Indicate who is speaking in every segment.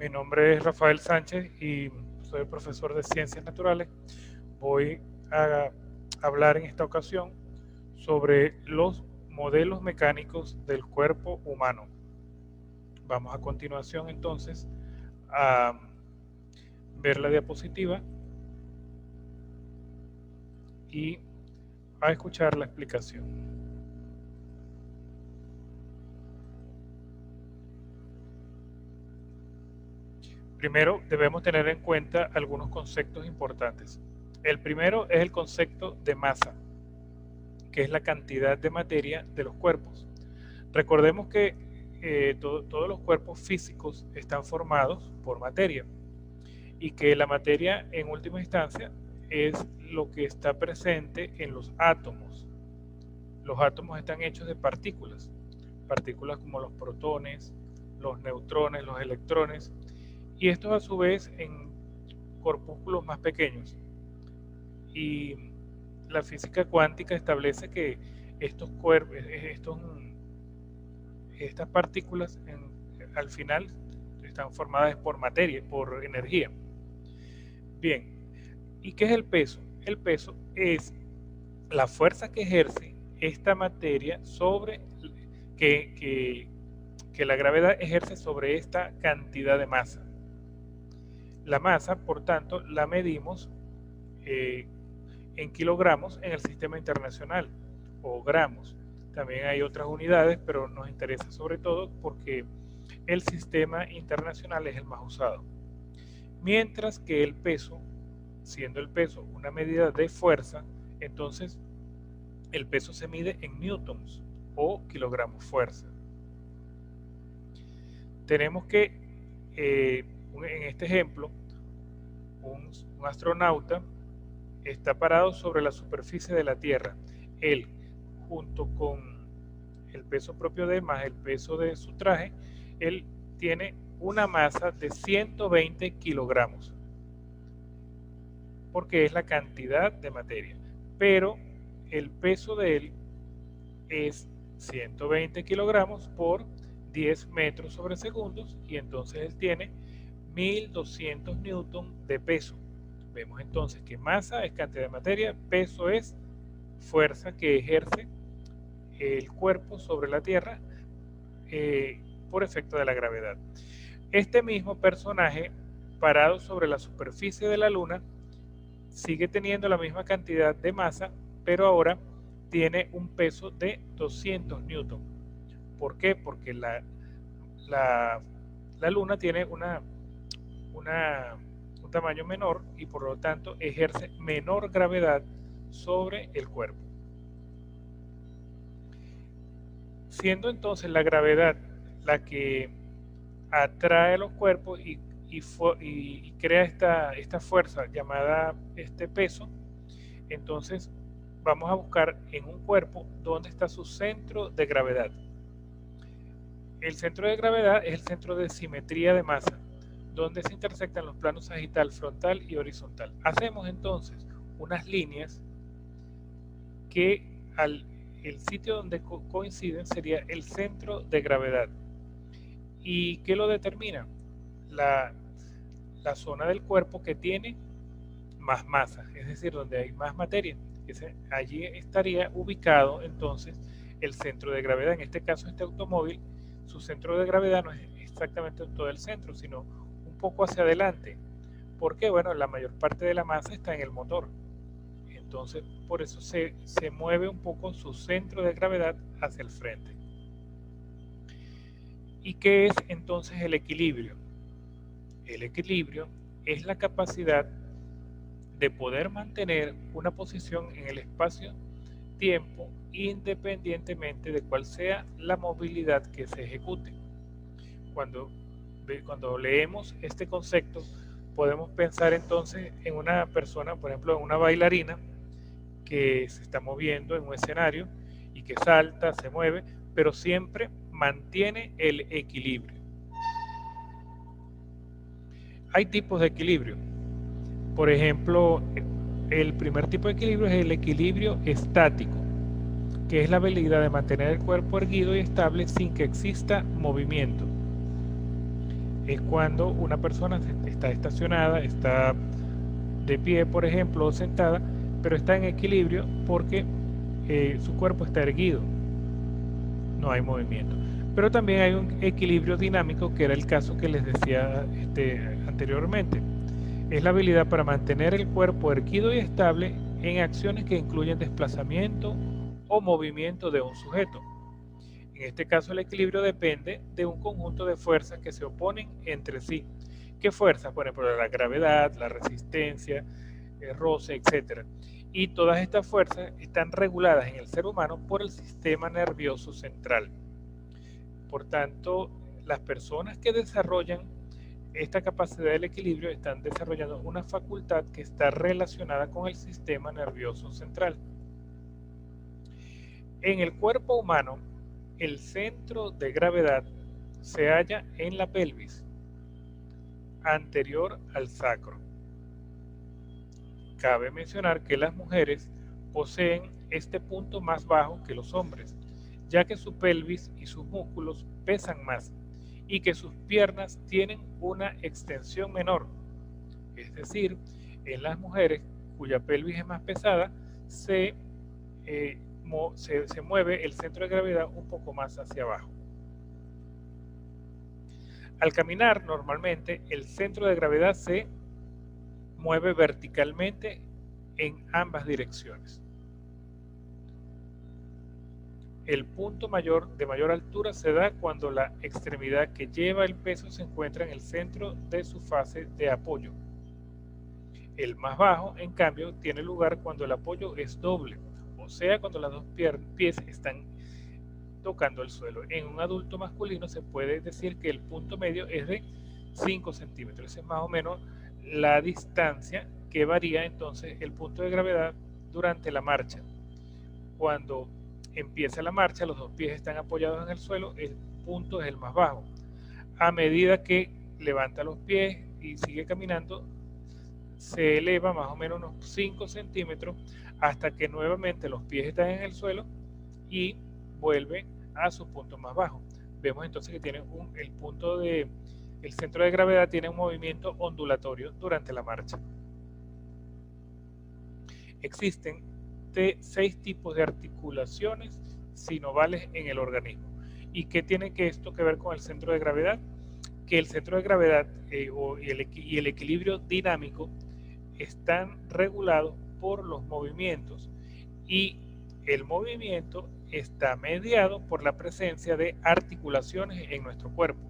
Speaker 1: Mi nombre es Rafael Sánchez y soy profesor de Ciencias Naturales. Voy a hablar en esta ocasión sobre los modelos mecánicos del cuerpo humano. Vamos a continuación entonces a ver la diapositiva y a escuchar la explicación. Primero debemos tener en cuenta algunos conceptos importantes. El primero es el concepto de masa, que es la cantidad de materia de los cuerpos. Recordemos que todos los cuerpos físicos están formados por materia y que la materia en última instancia es lo que está presente en los átomos. Los átomos están hechos de partículas como los protones, los neutrones, los electrones, y estos a su vez en corpúsculos más pequeños. Y la física cuántica establece que estos cuerpos, estas partículas al final están formadas por materia, por energía. Bien, ¿y qué es el peso? El peso es la fuerza que ejerce esta materia sobre que la gravedad ejerce sobre esta cantidad de masa. La masa, por tanto, la medimos en kilogramos en el sistema internacional o gramos. También hay otras unidades, pero nos interesa sobre todo porque el sistema internacional es el más usado. Mientras que el peso, siendo el peso una medida de fuerza, entonces el peso se mide en newtons o kilogramos fuerza. Tenemos que, en este ejemplo, un astronauta está parado sobre la superficie de la Tierra. Él, junto con el peso propio de él más el peso de su traje, él tiene una masa de 120 kilogramos, porque es la cantidad de materia. Pero el peso de él es 120 kilogramos por 10 metros sobre segundos, y entonces él tiene 1200 newton de peso. Vemos entonces que masa es cantidad de materia, peso es fuerza que ejerce el cuerpo sobre la Tierra por efecto de la gravedad. Este mismo personaje parado sobre la superficie de la Luna sigue teniendo la misma cantidad de masa, pero ahora tiene un peso de 200 newton. ¿Por qué? Porque la Luna tiene un tamaño menor y por lo tanto ejerce menor gravedad sobre el cuerpo. Siendo entonces la gravedad la que atrae los cuerpos y crea esta fuerza llamada peso, entonces vamos a buscar en un cuerpo dónde está su centro de gravedad. El centro de gravedad es el centro de simetría de masa, donde se intersectan los planos sagital, frontal y horizontal. Hacemos entonces unas líneas que el sitio donde coinciden sería el centro de gravedad. ¿Y qué lo determina? La zona del cuerpo que tiene más masa, es decir, donde hay más materia. Allí estaría ubicado entonces el centro de gravedad. En este caso, este automóvil, su centro de gravedad no es exactamente todo el centro, sino un poco hacia adelante. Porque, bueno, la mayor parte de la masa está en el motor. Entonces, por eso se mueve un poco su centro de gravedad hacia el frente. ¿Y qué es entonces el equilibrio? El equilibrio es la capacidad de poder mantener una posición en el espacio-tiempo independientemente de cuál sea la movilidad que se ejecute. Cuando leemos este concepto, podemos pensar entonces en una persona, por ejemplo, en una bailarina que se está moviendo en un escenario y que salta, se mueve, pero siempre mantiene el equilibrio. Hay tipos de equilibrio. Por ejemplo, el primer tipo de equilibrio es el equilibrio estático, que es la habilidad de mantener el cuerpo erguido y estable sin que exista movimiento. es cuando una persona está estacionada, está de pie, por ejemplo, o sentada, pero está en equilibrio porque su cuerpo está erguido, no hay movimiento. Pero también hay un equilibrio dinámico, que era el caso que les decía anteriormente. Es la habilidad para mantener el cuerpo erguido y estable en acciones que incluyen desplazamiento o movimiento de un sujeto. En este caso, el equilibrio depende de un conjunto de fuerzas que se oponen entre sí. ¿Qué fuerzas? Por ejemplo, la gravedad, la resistencia, el roce, etc. Y todas estas fuerzas están reguladas en el ser humano por el sistema nervioso central. Por tanto, las personas que desarrollan esta capacidad del equilibrio están desarrollando una facultad que está relacionada con el sistema nervioso central. En el cuerpo humano, el centro de gravedad se halla en la pelvis, anterior al sacro. Cabe mencionar que las mujeres poseen este punto más bajo que los hombres, ya que su pelvis y sus músculos pesan más y que sus piernas tienen una extensión menor. Es decir, en las mujeres cuya pelvis es más pesada, se mueve el centro de gravedad un poco más hacia abajo. Al caminar, normalmente el centro de gravedad se mueve verticalmente en ambas direcciones. El punto de mayor altura se da cuando la extremidad que lleva el peso se encuentra en el centro de su fase de apoyo. El más bajo, en cambio, tiene lugar cuando el apoyo es doble, o sea, cuando los dos pies están tocando el suelo. En un adulto masculino se puede decir que el punto medio es de 5 centímetros. Esa es más o menos la distancia que varía entonces el punto de gravedad durante la marcha. Cuando empieza la marcha, los dos pies están apoyados en el suelo, el punto es el más bajo. A medida que levanta los pies y sigue caminando, se eleva más o menos unos 5 centímetros hasta que nuevamente los pies están en el suelo y vuelve a su punto más bajo. Vemos entonces que tiene el centro de gravedad tiene un movimiento ondulatorio durante la marcha. Existen 6 tipos de articulaciones sinovales en el organismo. ¿Y qué tiene esto que ver con el centro de gravedad? Que el centro de gravedad y el equilibrio dinámico están regulados por los movimientos, y el movimiento está mediado por la presencia de articulaciones en nuestro cuerpo.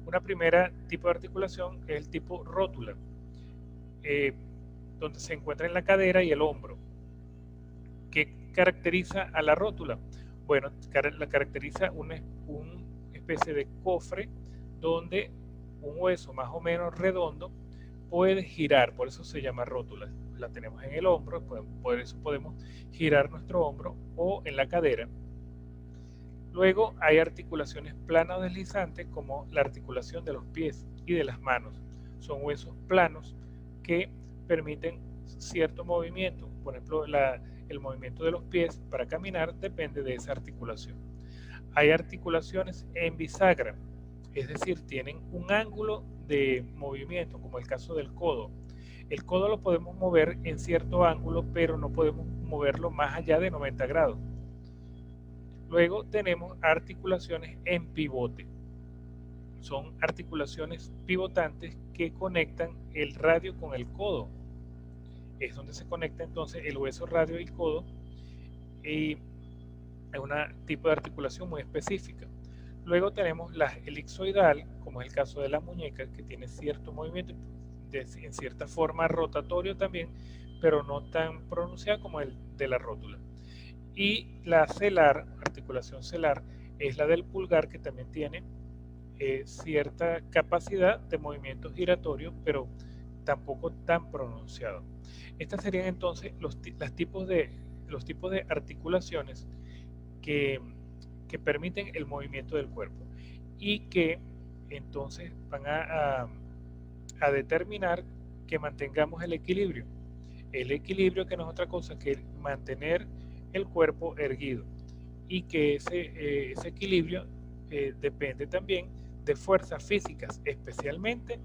Speaker 1: Una primera tipo de articulación es el tipo rótula, donde se encuentra en la cadera y el hombro. ¿Qué caracteriza a la rótula? Bueno, la caracteriza una especie de cofre donde un hueso más o menos redondo puede girar, por eso se llama rótula. La tenemos en el hombro, por eso podemos girar nuestro hombro, o en la cadera. Luego hay articulaciones planas o deslizantes, como la articulación de los pies y de las manos. Son huesos planos que permiten cierto movimiento. Por ejemplo, el movimiento de los pies para caminar depende de esa articulación. Hay articulaciones en bisagra, es decir, tienen un ángulo de movimiento, como el caso del codo. El codo lo podemos mover en cierto ángulo, pero no podemos moverlo más allá de 90 grados. Luego tenemos articulaciones en pivote. Son articulaciones pivotantes que conectan el radio con el codo. Es donde se conecta entonces el hueso radio y el codo, y es un tipo de articulación muy específica. Luego tenemos la elipsoidal, como es el caso de la muñeca, que tiene cierto movimiento, en cierta forma rotatorio también, pero no tan pronunciado como el de la rótula. Y la celar, articulación celar, es la del pulgar, que también tiene cierta capacidad de movimiento giratorio, pero tampoco tan pronunciado. Estas serían entonces los tipos de articulaciones que permiten el movimiento del cuerpo, y que entonces van a determinar que mantengamos el equilibrio. El equilibrio, que no es otra cosa que mantener el cuerpo erguido, y que ese equilibrio depende también de fuerzas físicas, especialmente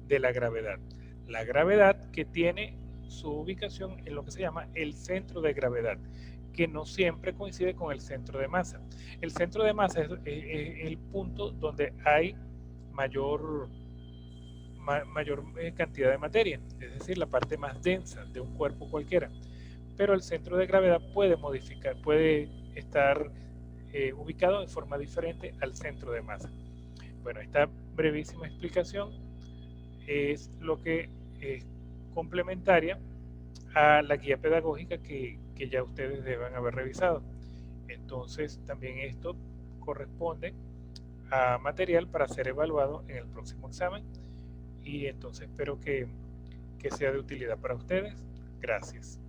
Speaker 1: de la gravedad. La gravedad que tiene su ubicación en lo que se llama el centro de gravedad, que no siempre coincide con el centro de masa. El centro de masa es el punto donde hay mayor, mayor cantidad de materia, es decir, la parte más densa de un cuerpo cualquiera. Pero el centro de gravedad puede modificar, puede estar ubicado de forma diferente al centro de masa. Bueno, esta brevísima explicación es lo que es complementaria a la guía pedagógica que ya ustedes deben haber revisado. Entonces, también esto corresponde a material para ser evaluado en el próximo examen y entonces espero que sea de utilidad para ustedes. Gracias.